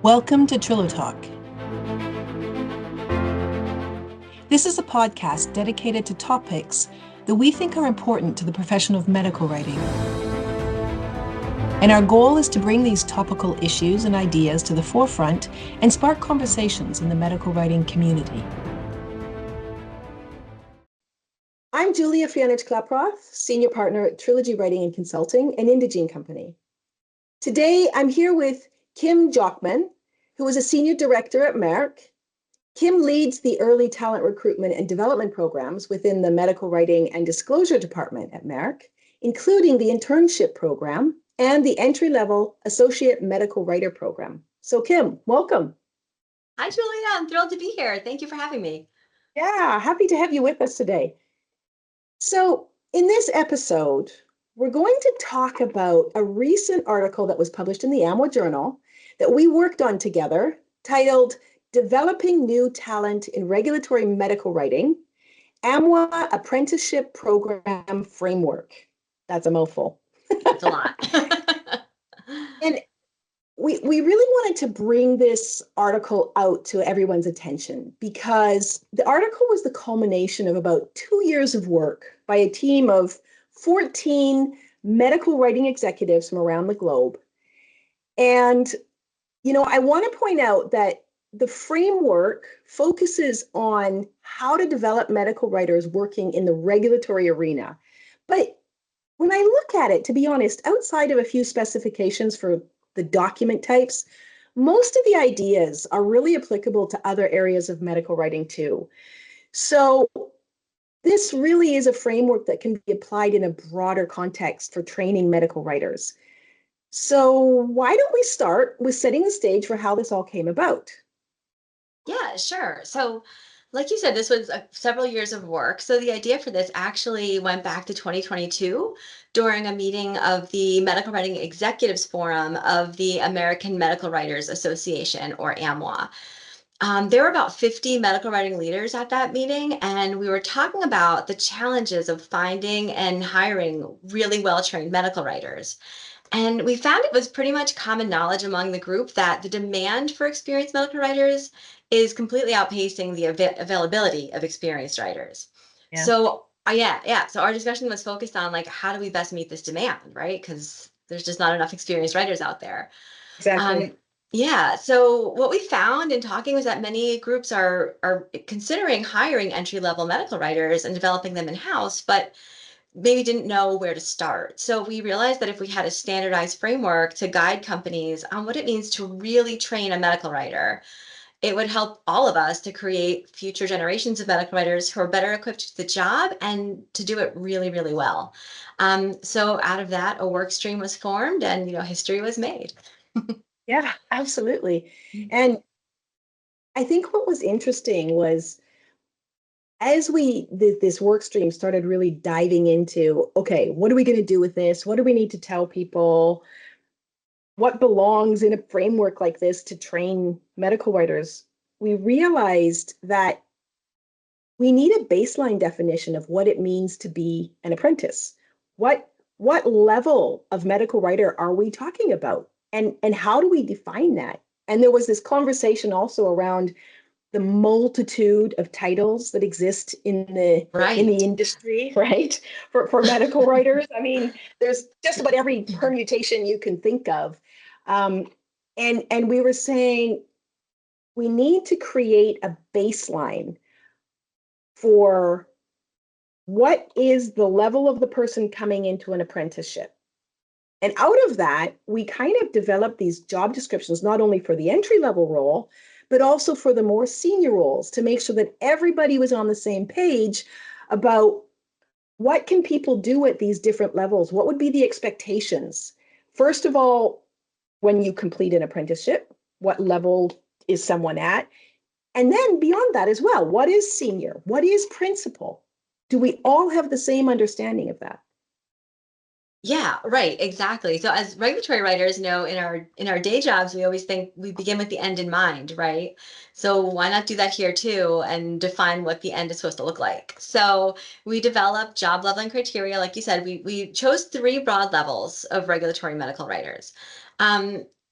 Welcome to TriloTalk. This is a podcast dedicated to topics that we think are important to the profession of medical writing. And our goal is to bring these topical issues and ideas to the forefront and spark conversations in the medical writing community. I'm Forjanic Klapproth, Senior Partner at Trilogy Writing and Consulting, an Indegene company. Today, I'm here with Kim Jochman, who is a Senior Director at Merck. Kim leads the early talent recruitment and development programs within the Medical Writing and Disclosure Department at Merck, including the internship program and the entry-level Associate Medical Writer program. So Kim, welcome. Hi, Julia. I'm thrilled to be here. Thank you for having me. Yeah, happy to have you with us today. So in this episode, we're going to talk about a recent article that was published in the AMWA Journal that we worked on together, titled Developing New Talent in Regulatory Medical Writing, AMWA Apprenticeship Program Framework. That's a mouthful. That's a lot. And we really wanted to bring this article out to everyone's attention because the article was the culmination of about 2 years of work by a team of 14 medical writing executives from around the globe. And, I want to point out that the framework focuses on how to develop medical writers working in the regulatory arena. But when I look at it, to be honest, outside of a few specifications for the document types, most of the ideas are really applicable to other areas of medical writing too. So this really is a framework that can be applied in a broader context for training medical writers. So why don't we start with setting the stage for how this all came about? Yeah, sure. So, like you said, this was several years of work. So, the idea for this actually went back to 2022 during a meeting of the Medical Writing Executives Forum of the American Medical Writers Association, or AMWA. There were about 50 medical writing leaders at that meeting, and we were talking about the challenges of finding and hiring really well-trained medical writers. And we found it was pretty much common knowledge among the group that the demand for experienced medical writers is completely outpacing the availability of experienced writers. Yeah. So, yeah. So our discussion was focused on like how do we best meet this demand, right? Because there's just not enough experienced writers out there. Exactly. Um, yeah. So what we found in talking was that many groups are considering hiring entry level medical writers and developing them in house, but maybe didn't know where to start. So we realized that if we had a standardized framework to guide companies on what it means to really train a medical writer, it would help all of us to create future generations of medical writers who are better equipped to do the job and to do it really, really well. So out of that, a work stream was formed and history was made. Yeah, absolutely. And I think what was interesting was as this work stream started really diving into, okay, what are we going to do with this? What do we need to tell people? What belongs in a framework like this to train medical writers? We realized that we need a baseline definition of what it means to be an apprentice. What level of medical writer are we talking about? And how do we define that? And there was this conversation also around the multitude of titles that exist in the Right. industry, right? For medical writers. I mean, there's just about every permutation you can think of. And we were saying we need to create a baseline for what is the level of the person coming into an apprenticeship. And out of that, we kind of developed these job descriptions, not only for the entry level role, but also for the more senior roles to make sure that everybody was on the same page about what can people do at these different levels? What would be the expectations? First of all, when you complete an apprenticeship, what level is someone at? And then beyond that as well, what is senior? What is principal? Do we all have the same understanding of that? Yeah, right, exactly. So as regulatory writers, in our day jobs, we always think we begin with the end in mind, right? So why not do that here too and define what the end is supposed to look like? So we developed job leveling criteria. Like you said, we chose three broad levels of regulatory medical writers.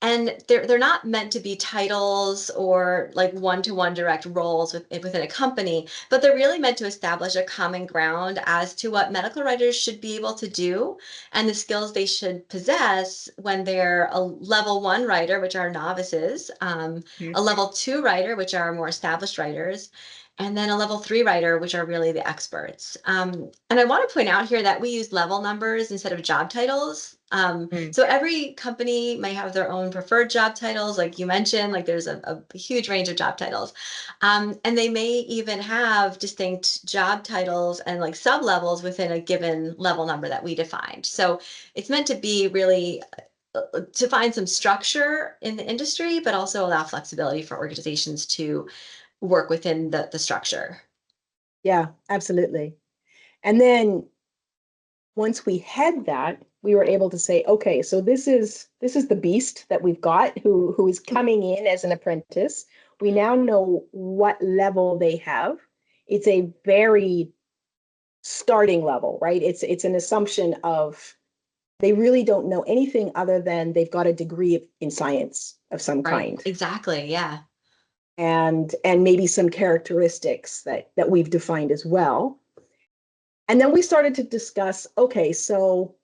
And they're not meant to be titles or like one-to-one direct roles within a company, but they're really meant to establish a common ground as to what medical writers should be able to do and the skills they should possess when they're a level one writer, which are novices, a level two writer, which are more established writers, and then a level three writer, which are really the experts. And I want to point out here that we use level numbers instead of job titles. Mm. So every company might have their own preferred job titles, like you mentioned, like there's a huge range of job titles. And they may even have distinct job titles and like sub levels within a given level number that we defined. So it's meant to be really to find some structure in the industry, but also allow flexibility for organizations to work within the structure. Yeah, absolutely. And then once we had that, we were able to say, okay, so this is the beast that we've got who is coming in as an apprentice. We now know what level they have. It's a very starting level, right? It's an assumption of they really don't know anything other than they've got a degree in science of some Right. kind Exactly. Yeah. and maybe some characteristics that we've defined as well. And then we started to discuss, okay, so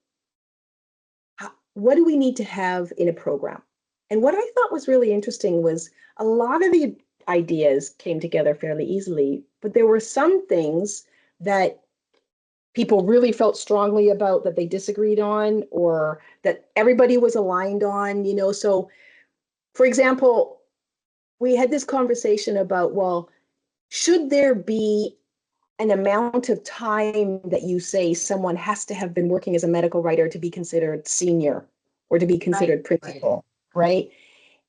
what do we need to have in a program? And what I thought was really interesting was a lot of the ideas came together fairly easily, but there were some things that people really felt strongly about that they disagreed on or that everybody was aligned on, So, for example, we had this conversation about, well, should there be an amount of time that you say someone has to have been working as a medical writer to be considered senior or to be Right. considered Right. principal, right?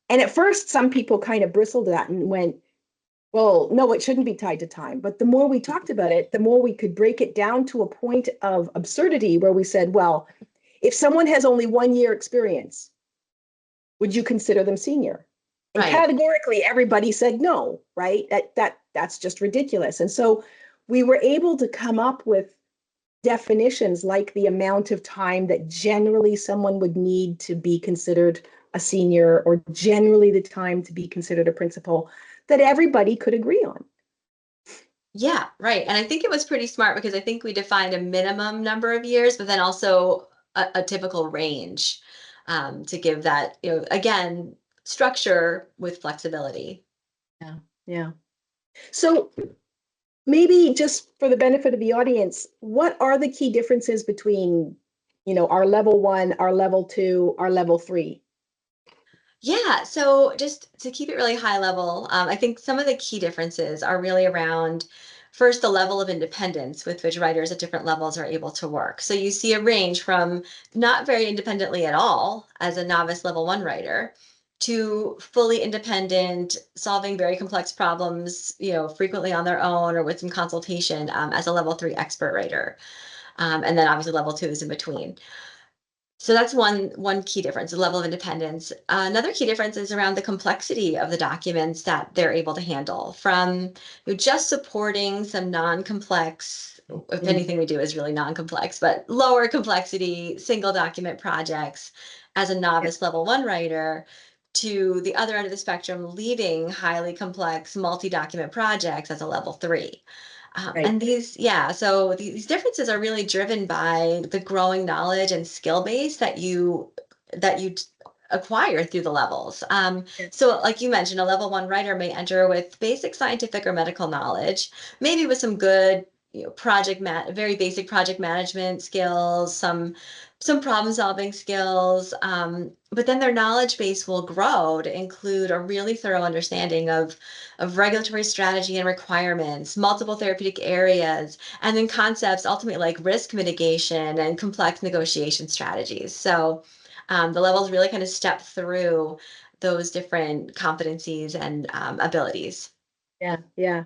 And at first, some people kind of bristled at that and went, well, no, it shouldn't be tied to time. But the more we talked about it, the more we could break it down to a point of absurdity where we said, well, if someone has only 1 year experience, would you consider them senior? And Right. categorically, everybody said no, right? That's just ridiculous. And so we were able to come up with definitions like the amount of time that generally someone would need to be considered a senior or generally the time to be considered a principal that everybody could agree on. Yeah, right. And I think it was pretty smart because I think we defined a minimum number of years, but then also a typical range to give that, again, structure with flexibility. Yeah. Yeah. So maybe just for the benefit of the audience, what are the key differences between, our level one, our level two, our level three? Yeah, so just to keep it really high level, I think some of the key differences are really around first the level of independence with which writers at different levels are able to work. So you see a range from not very independently at all as a novice level one writer to fully independent, solving very complex problems, frequently on their own or with some consultation as a level three expert writer. And then obviously level two is in between. So that's one key difference, the level of independence. Another key difference is around the complexity of the documents that they're able to handle. From just supporting some non-complex, if Mm, anything we do is really non-complex, but lower complexity single document projects as a yeah, novice level one writer, to the other end of the spectrum, leading highly complex multi-document projects as a level three. right. And so these differences are really driven by the growing knowledge and skill base that you acquire through the levels. Yeah, So, like you mentioned, a level one writer may enter with basic scientific or medical knowledge, maybe with some good, very basic project management skills, some problem solving skills. But then their knowledge base will grow to include a really thorough understanding of regulatory strategy and requirements, multiple therapeutic areas, and then concepts ultimately like risk mitigation and complex negotiation strategies. So the levels really kind of step through those different competencies and abilities. yeah, yeah.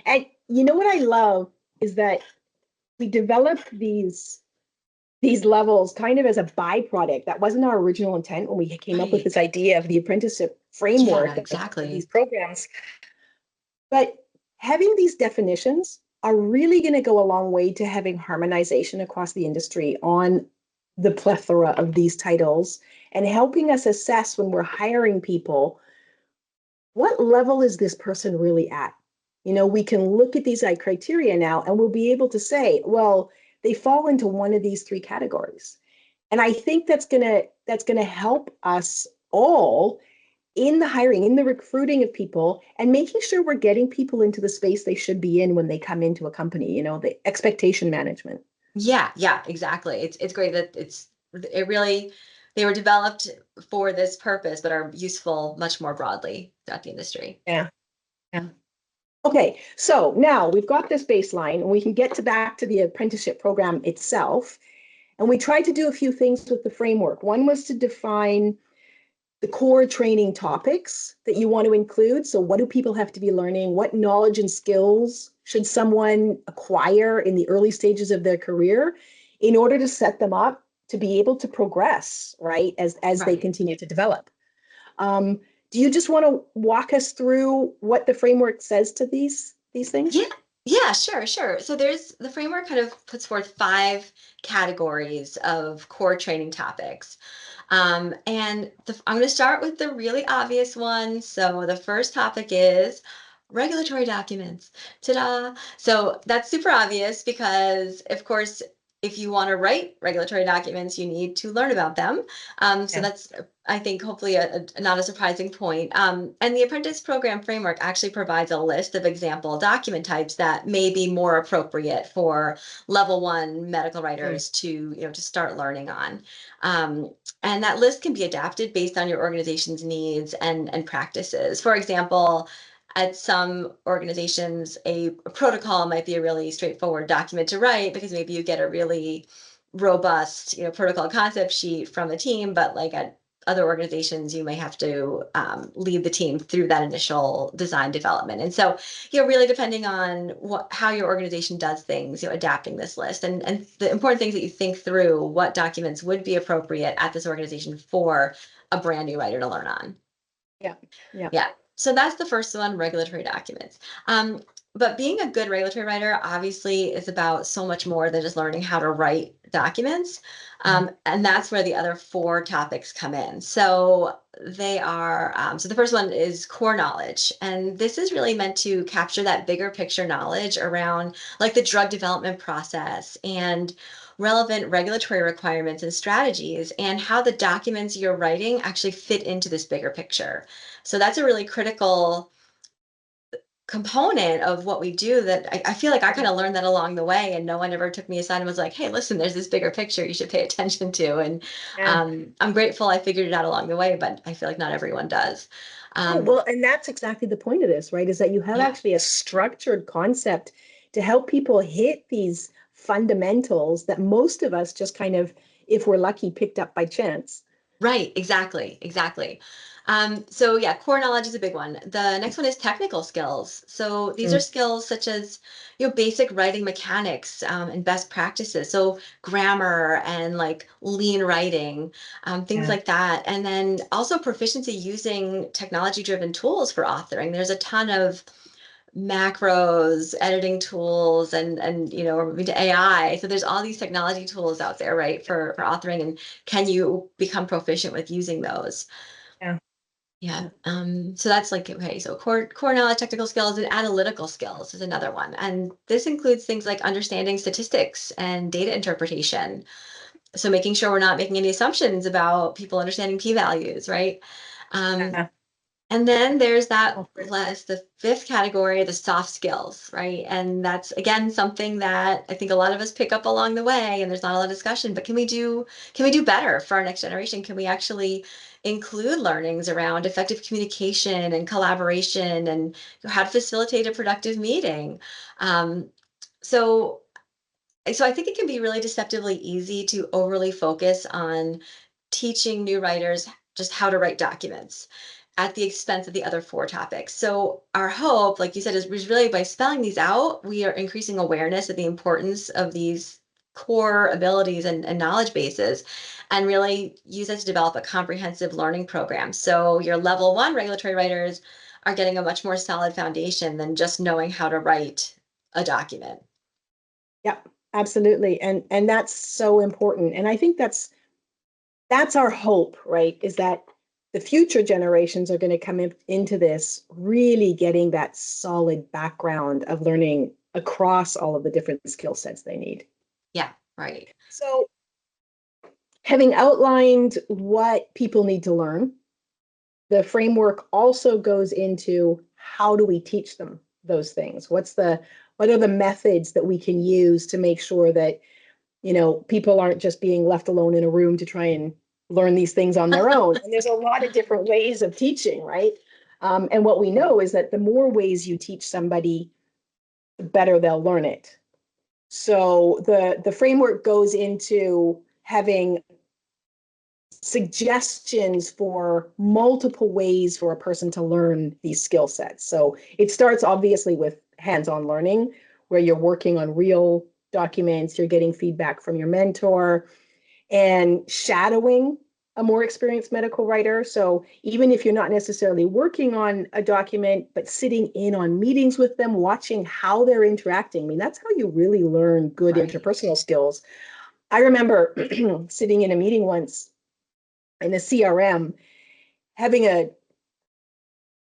And you know what I love is that we developed these levels kind of as a byproduct. That wasn't our original intent when we came up with Right. this idea of the apprenticeship Yeah, framework of these exactly. programs. But having these definitions are really going to go a long way to having harmonization across the industry on the plethora of these titles and helping us assess when we're hiring people, what level is this person really at? We can look at these criteria now and we'll be able to say, well, they fall into one of these three categories. And I think that's gonna help us all in the hiring, in the recruiting of people, and making sure we're getting people into the space they should be in when they come into a company, the expectation management. Yeah, exactly. It's great that it really they were developed for this purpose, but are useful much more broadly throughout the industry. Yeah. Yeah. Okay, so now we've got this baseline and we can get back to the apprenticeship program itself. And we tried to do a few things with the framework. One was to define the core training topics that you want to include. So what do people have to be learning? What knowledge and skills should someone acquire in the early stages of their career in order to set them up to be able to progress, right, as they Right. continue to develop? Um, do you just want to walk us through what the framework says to these things? Yeah, yeah, sure. So there's the framework kind of puts forth five categories of core training topics. And I'm going to start with the really obvious one. So the first topic is regulatory documents. Ta-da! So that's super obvious because, of course, if you want to write regulatory documents, you need to learn about them. So Yeah. that's, I think, hopefully not a surprising point. And the Apprentice Program Framework actually provides a list of example document types that may be more appropriate for level one medical Mm. writers to start learning on. Um, and that list can be adapted based on your organization's needs and practices. For example, at some organizations, a protocol might be a really straightforward document to write because maybe you get a really robust, protocol concept sheet from the team, but like at other organizations, you may have to lead the team through that initial design development. And so, really depending on how your organization does things, adapting this list and the important things that you think through what documents would be appropriate at this organization for a brand new writer to learn on. Yeah. Yeah. Yeah. So that's the first one, regulatory documents. Um, but being a good regulatory writer obviously is about so much more than just learning how to write documents. Mhm. And that's where the other four topics come in. So so the first one is core knowledge. And this is really meant to capture that bigger picture knowledge around like the drug development process and relevant regulatory requirements and strategies and how the documents you're writing actually fit into this bigger picture. So that's a really critical component of what we do that I feel like I kind of learned that along the way and no one ever took me aside and was like, hey, listen, there's this bigger picture you should pay attention to. And Yeah. I'm grateful I figured it out along the way, but I feel like not everyone does. Oh, Um, well, and that's exactly the point of this, right? Is that you have yeah, actually a structured concept to help people hit these fundamentals that most of us just kind of, if we're lucky, picked up by chance. right, exactly. So yeah, core knowledge is a big one. The next one is technical skills. So these are Mm. skills such as basic writing mechanics and best practices. So grammar and like lean writing, things Yeah. like that. And then also proficiency using technology-driven tools for authoring. There's a ton of macros, editing tools, and we're moving to AI. So there's all these technology tools out there, right, for authoring, and can you become proficient with using those? Yeah. Yeah. So that's like okay. So core knowledge, technical skills, and analytical skills is another one, and this includes things like understanding statistics and data interpretation. So making sure we're not making any assumptions about people understanding p-values, right? Um, Yeah. and then there's that Oh, last, the fifth category, the soft skills, right? And that's again something that I think a lot of us pick up along the way, and there's not a lot of discussion. But can we do better for our next generation? Can we actually include learnings around effective communication and collaboration and how to facilitate a productive meeting? Um, so so I think it can be really deceptively easy to overly focus on teaching new writers just how to write documents at the expense of the other four topics. So our hope, like you said, is really by spelling these out, we are increasing awareness of the importance of these core abilities and knowledge bases and really use it to develop a comprehensive learning program. So your level one regulatory writers are getting a much more solid foundation than just knowing how to write a document. yeah. Absolutely. And that's so important. And I think that's our hope, right? Is that the future generations are going to come into this really getting that solid background of learning across all of the different skill sets they need. Yeah, right. So, having outlined what people need to learn, the framework also goes into how do we teach them those things? What are the methods that we can use to make sure that people aren't just being left alone in a room to try and learn these things on their own. And there's a lot of different ways of teaching, right? And what we know is that the more ways you teach somebody, the better they'll learn it. So the framework goes into having suggestions for multiple ways for a person to learn these skill sets. So it starts obviously with hands-on learning, where you're working on real documents, you're getting feedback from your mentor, and shadowing a more experienced medical writer. So even if you're not necessarily working on a document, but sitting in on meetings with them, watching how they're interacting, I mean, that's how you really learn good Right. interpersonal skills. I remember sitting in a meeting once in a CRM, having a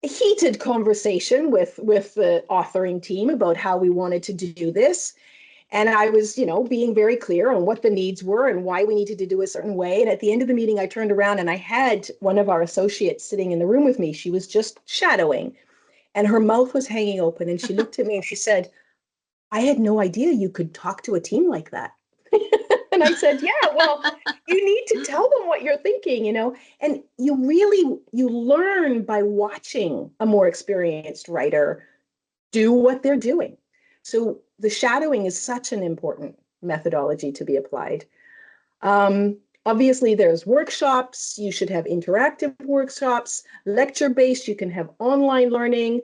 heated conversation with the authoring team about how we wanted to do this. And I was, being very clear on what the needs were and why we needed to do a certain way. And at the end of the meeting, I turned around and I had one of our associates sitting in the room with me. She was just shadowing and her mouth was hanging open. And she looked at me and she said, I had no idea you could talk to a team like that. And I said, yeah, well, you need to tell them what you're thinking, and you learn by watching a more experienced writer do what they're doing. So the shadowing is such an important methodology to be applied. Obviously, there's workshops. You should have interactive workshops, lecture-based. You can have online learning.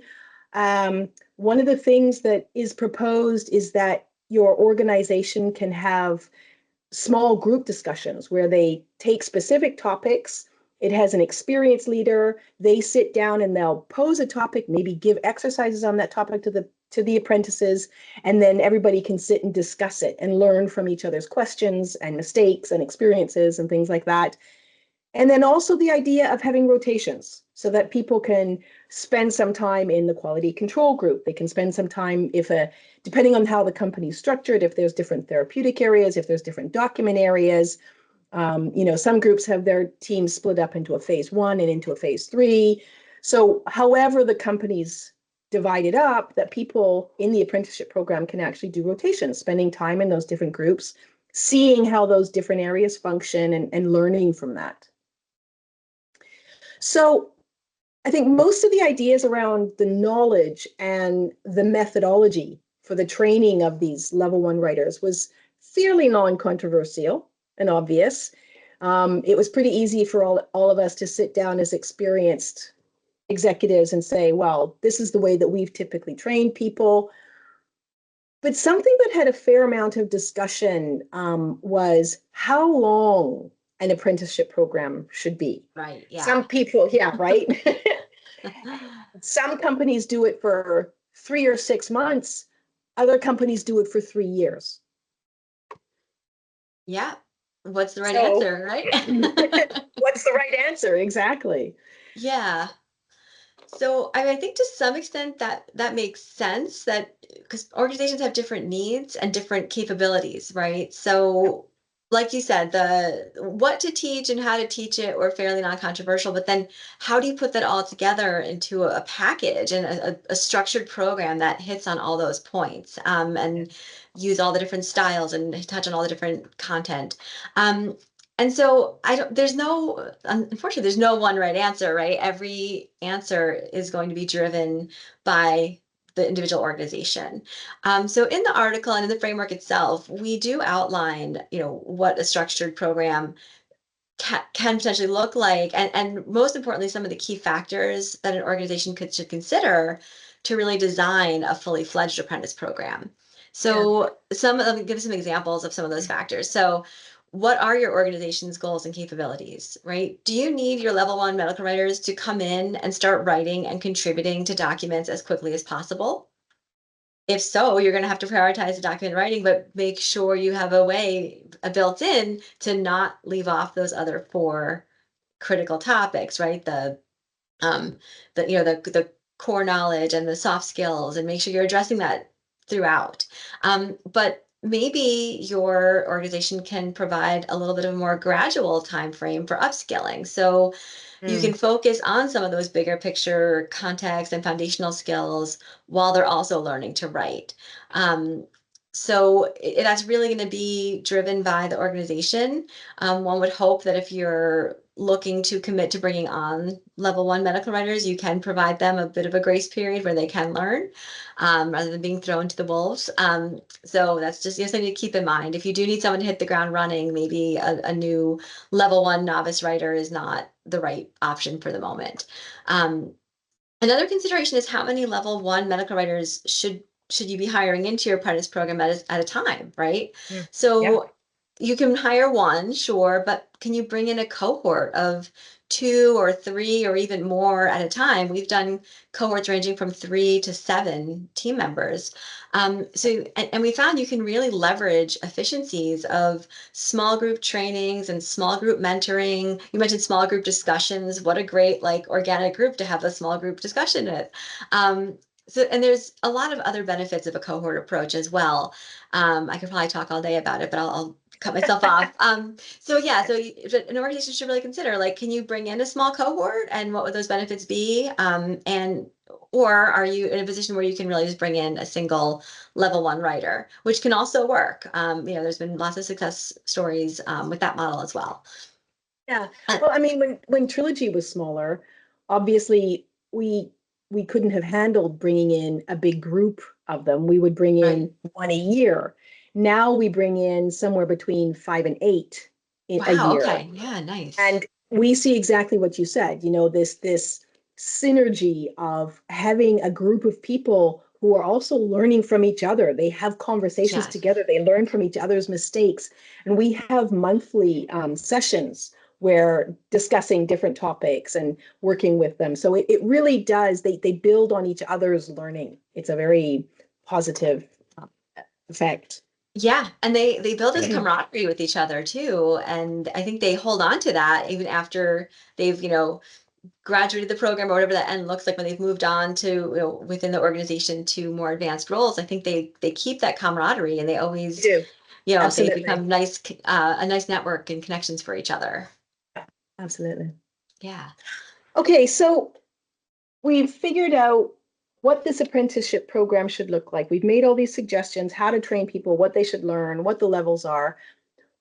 One of the things that is proposed is that your organization can have small group discussions where they take specific topics. It has an experienced leader. They sit down and they'll pose a topic, maybe give exercises on that topic to the apprentices, and then everybody can sit and discuss it and learn from each other's questions and mistakes and experiences and things like that. And then also the idea of having rotations so that people can spend some time in the quality control group. They can spend some time depending on how the company's structured, if there's different therapeutic areas, if there's different document areas. Some groups have their teams split up into a phase 1 and into a phase 3. So however the company's divided up, that people in the apprenticeship program can actually do rotations, spending time in those different groups, seeing how those different areas function and learning from that. So I think most of the ideas around the knowledge and the methodology for the training of these level 1 writers was fairly non-controversial and obvious. It was pretty easy for all of us to sit down as experienced executives and say, well, this is the way that we've typically trained people. But something that had a fair amount of discussion was how long an apprenticeship program should be. Right. Yeah. Some people, yeah, right. Some companies do it for 3 or 6 months. Other companies do it for 3 years. Yeah. What's the right So answer, right? what's the right answer? Exactly. Yeah. So I think to some extent that makes sense, that because organizations have different needs and different capabilities, right? So like you said, the what to teach and how to teach it were fairly non-controversial, but then how do you put that all together into a package and a structured program that hits on all those points, and use all the different styles and touch on all the different content. Um, and so I don't, there's no, unfortunately, there's no one right answer, right? Every answer is going to be driven by the individual organization. So in the article and in the framework itself, we do outline, what a structured program can potentially look like, and most importantly, some of the key factors that an organization should consider to really design a fully fledged apprentice program. Yeah. So let me give some examples of some of those factors. So what are your organization's goals and capabilities, right? Do you need your level 1 medical writers to come in and start writing and contributing to documents as quickly as possible? If so, you're going to have to prioritize the document writing, but make sure you have a way built in to not leave off those other four critical topics, right? Um, the core knowledge and the soft skills, and make sure you're addressing that throughout. But maybe your organization can provide a little bit of a more gradual time frame for upskilling. So you can Mm. focus on some of those bigger picture context and foundational skills while they're also learning to write. Um, that's really going to be driven by the organization. One would hope that if you're looking to commit to bringing on level one medical writers, you can provide them a bit of a grace period where they can learn, rather than being thrown to the wolves. So that's just something to keep in mind. If you do need someone to hit the ground running, maybe a new level one novice writer is not the right option for the moment. Um, Another consideration is how many level one medical writers should you be hiring into your apprentice program at a time, right? Mm. Yeah. So you can hire one, sure, but can you bring in a cohort of two or three or even more at a time? We've done cohorts ranging from 3 to 7 team members. And we found you can really leverage efficiencies of small group trainings and small group mentoring. You mentioned small group discussions. What a great like organic group to have a small group discussion with. And there's a lot of other benefits of a cohort approach as well. I could probably talk all day about it, but I'll cut myself off. An organization should really consider, like, can you bring in a small cohort, and what would those benefits be? And or are you in a position where you can really just bring in a single level one writer, which can also work. There's been lots of success stories with that model as well. Yeah. Uh, Well, I mean, when Trilogy was smaller, obviously we couldn't have handled bringing in a big group of them. We would bring right. in one a year. Now we bring in somewhere between 5 and 8 in a Wow. year. Okay. Yeah. Nice. And we see exactly what you said, this synergy of having a group of people who are also learning from each other. They have conversations Yes. together, they learn from each other's mistakes. And we have monthly sessions where discussing different topics and working with them. So it really does, they build on each other's learning. It's a very positive effect. Yeah, and they build this camaraderie with each other too, and I think they hold on to that even after they've graduated the program or whatever that end looks like when they've moved on to within the organization to more advanced roles. I think they keep that camaraderie, and they We always do. they Absolutely. become a nice network and connections for each other. Absolutely. Yeah. Okay, so we've figured out what this apprenticeship program should look like. We've made all these suggestions, how to train people, what they should learn, what the levels are.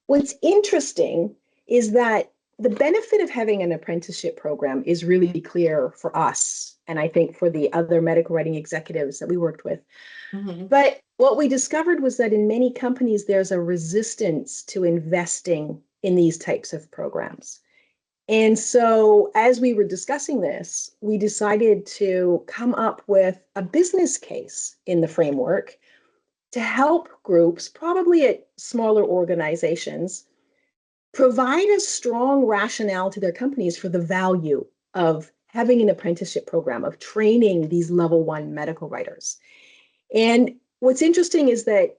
What's interesting is that the benefit of having an apprenticeship program is really clear for us, and I think for the other medical writing executives that we worked with. Hmm. But what we discovered was that in many companies, there's a resistance to investing in these types of programs. And so, as we were discussing this, we decided to come up with a business case in the framework to help groups, probably at smaller organizations, provide a strong rationale to their companies for the value of having an apprenticeship program, of training these level one medical writers. And what's interesting is that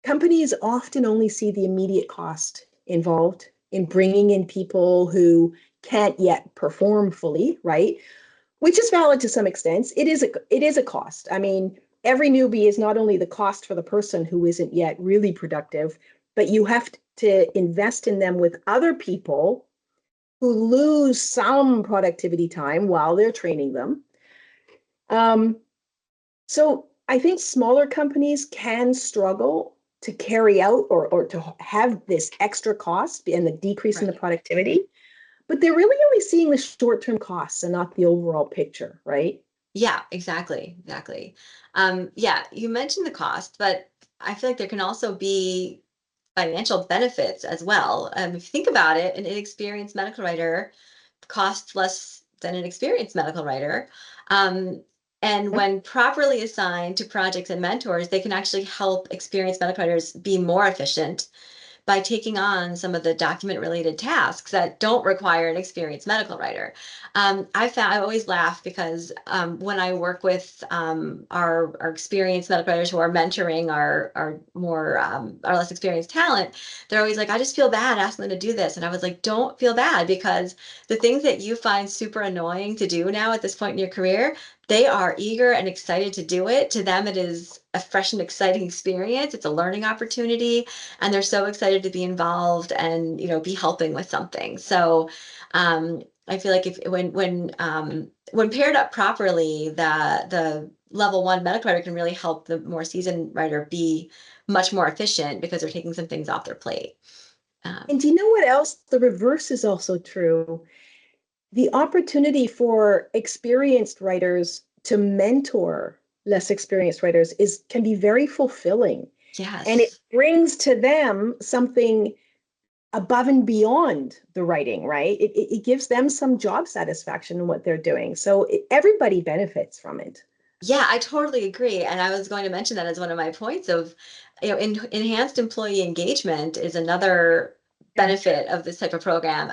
companies often only see the immediate cost involved in bringing in people who can't yet perform fully, right? Which is valid to some extent. It is a cost. I mean, every newbie is not only the cost for the person who isn't yet really productive, but you have to invest in them with other people who lose some productivity time while they're training them. Um, so I think smaller companies can struggle to carry out or to have this extra cost and the decrease in the Right. productivity, but they're really only seeing the short-term costs and not the overall picture, right? Yeah, exactly. Exactly. Yeah, you mentioned the cost, but I feel like there can also be financial benefits as well. If you think about it, an inexperienced medical writer costs less than an experienced medical writer. Um, and when properly assigned to projects and mentors, they can actually help experienced medical writers be more efficient by taking on some of the document related tasks that don't require an experienced medical writer. I always laugh because when I work with our experienced medical writers who are mentoring our less experienced talent, they're always like, I just feel bad asking them to do this. And I was like, don't feel bad, because the things that you find super annoying to do now at this point in your career, they are eager and excited to do it. To them, it is a fresh and exciting experience. It's a learning opportunity, and they're so excited to be involved and, be helping with something. So I feel like if when paired up properly, the level one medical writer can really help the more seasoned writer be much more efficient because they're taking some things off their plate. And do you know what else? The reverse is also true. The opportunity for experienced writers to mentor less experienced writers can be very fulfilling. And it Yes. brings to them something above and beyond the writing, right? It gives them some job satisfaction in what they're doing. So everybody benefits from it. Yeah, I totally agree. And I was going to mention that as one of my points of, enhanced employee engagement is another Yeah. benefit of this type of program.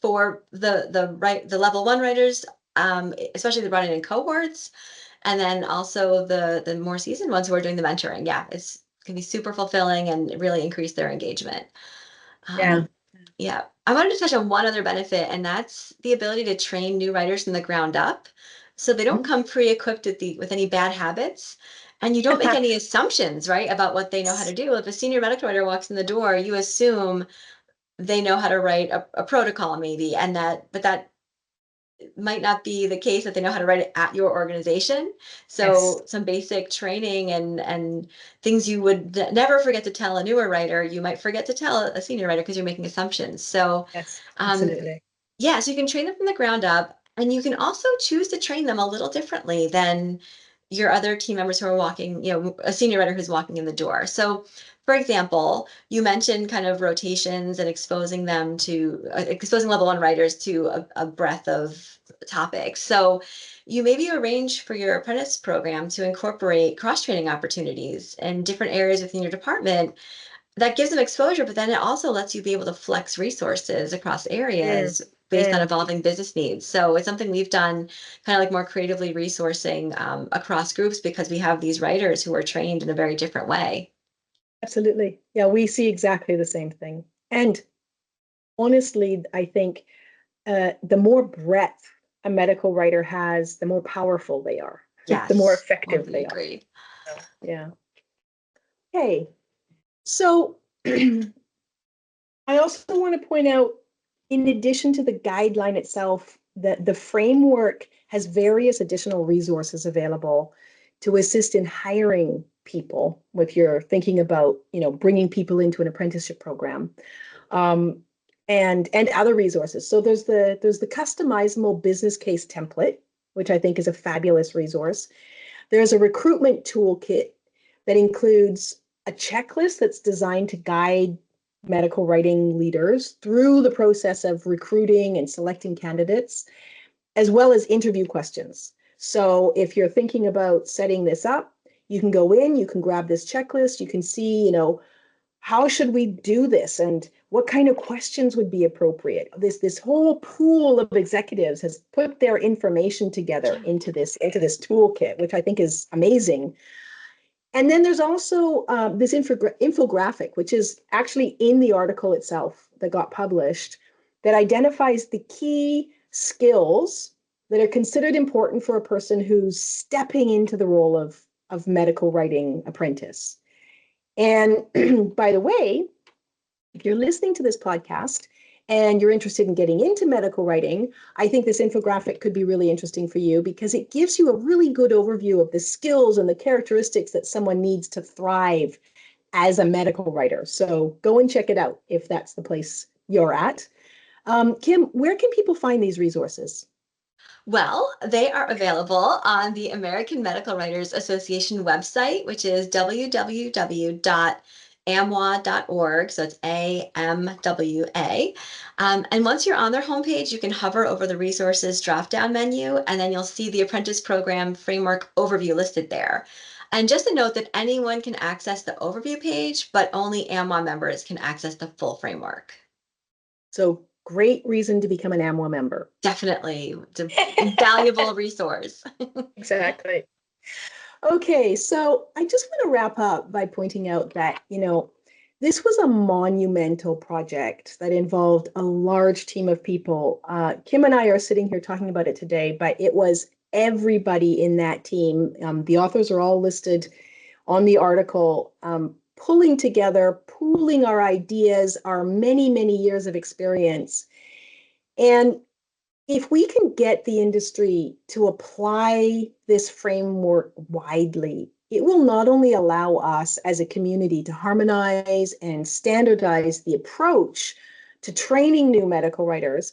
For the level one writers, especially the running in cohorts, and then also the more seasoned ones who are doing the mentoring. Yeah, it's can be super fulfilling and really increase their engagement. Yeah. Um, yeah, I wanted to touch on one other benefit, and that's the ability to train new writers from the ground up, so they don't come pre-equipped with any bad habits, and you don't make any assumptions, right, about what they know how to do. If a senior medical writer walks in the door, you assume they know how to write a protocol, maybe, but that might not be the case that they know how to write it at your organization. Yes. So some basic training and things you would never forget to tell a newer writer, you might forget to tell a senior writer because you're making assumptions. So Yes. um, Absolutely. yeah, so you can train them from the ground up, and you can also choose to train them a little differently than your other team members who are walking, a senior writer who's walking in the door. So, for example, you mentioned kind of rotations and exposing level one writers to a breadth of topics. So, you maybe arrange for your apprentice program to incorporate cross training opportunities in different areas within your department. That gives them exposure, but then it also lets you be able to flex resources across Mm, areas based on mm. evolving business needs. So it's something we've done kind of like more creatively resourcing across groups because we have these writers who are trained in a very different way. Absolutely. Yeah, we see exactly the same thing. And honestly, I think the more breadth a medical writer has, the more powerful they are, the more Yes, effective totally they are. agree. Yeah. Okay. So I also want to point out, in addition to the guideline itself, that the framework has various additional resources available to assist in hiring people if you're thinking about, bringing people into an apprenticeship program. Um, and other resources. So there's the customizable business case template, which I think is a fabulous resource. There's a recruitment toolkit that includes a checklist that's designed to guide medical writing leaders through the process of recruiting and selecting candidates, as well as interview questions. So if you're thinking about setting this up, you can go in, you can grab this checklist, you can see, how should we do this and what kind of questions would be appropriate. This whole pool of executives has put their information together into this toolkit, which I think is amazing. And then there's also this infographic, which is actually in the article itself that got published, that identifies the key skills that are considered important for a person who's stepping into the role of medical writing apprentice. And by the way, if you're listening to this podcast and you're interested in getting into medical writing, I think this infographic could be really interesting for you because it gives you a really good overview of the skills and the characteristics that someone needs to thrive as a medical writer. So go and check it out if that's the place you're at. Kim, where can people find these resources? Well, they are available on the American Medical Writers Association website, which is www.amwa.org. So it's AMWA. And once you're on their homepage, you can hover over the resources drop down menu, and then you'll see the Apprentice Program Framework overview listed there. And just a note that anyone can access the overview page, but only AMWA members can access the full framework. So great reason to become an AMWA member. Definitely. It's a valuable resource. Exactly. Okay, so I just want to wrap up by pointing out that, this was a monumental project that involved a large team of people. Kim and I are sitting here talking about it today, but it was everybody in that team. The authors are all listed on the article, pulling together, pooling our ideas, our many, many years of experience. And if we can get the industry to apply this framework widely, it will not only allow us as a community to harmonize and standardize the approach to training new medical writers,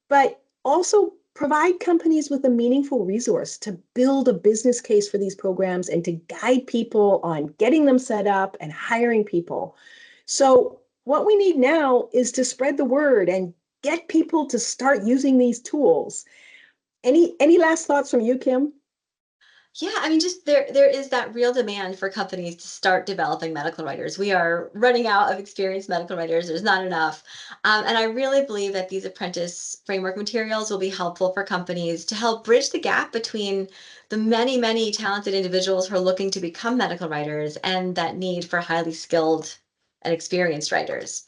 but also provide companies with a meaningful resource to build a business case for these programs and to guide people on getting them set up and hiring people. So what we need now is to spread the word and get people to start using these tools. Any last thoughts from you, Kim? Yeah, I mean, just there is that real demand for companies to start developing medical writers. We are running out of experienced medical writers. There's not enough. And I really believe that these apprentice framework materials will be helpful for companies to help bridge the gap between the many, many talented individuals who are looking to become medical writers and that need for highly skilled and experienced writers.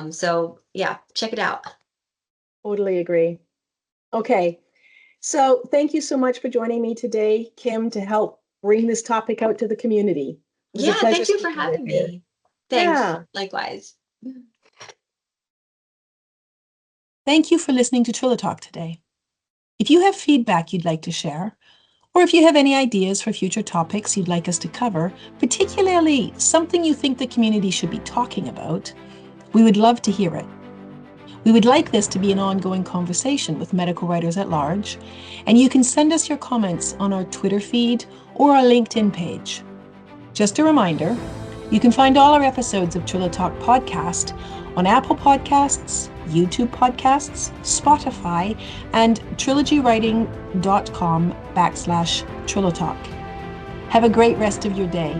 So yeah, check it out. Totally agree. Okay, so thank you so much for joining me today, Kim, to help bring this topic out to the community. It was a Yeah, pleasure thank you for speaking with having you. me. Thanks. Yeah. Likewise. Thank you for listening to TriloTalk today. If you have feedback you'd like to share, or if you have any ideas for future topics you'd like us to cover, particularly something you think the community should be talking about, we would love to hear it. We would like this to be an ongoing conversation with medical writers at large, and you can send us your comments on our Twitter feed or our LinkedIn page. Just a reminder, you can find all our episodes of TriloTalk podcast on Apple Podcasts, YouTube Podcasts, Spotify, and trilogywriting.com/TriloTalk. Have a great rest of your day.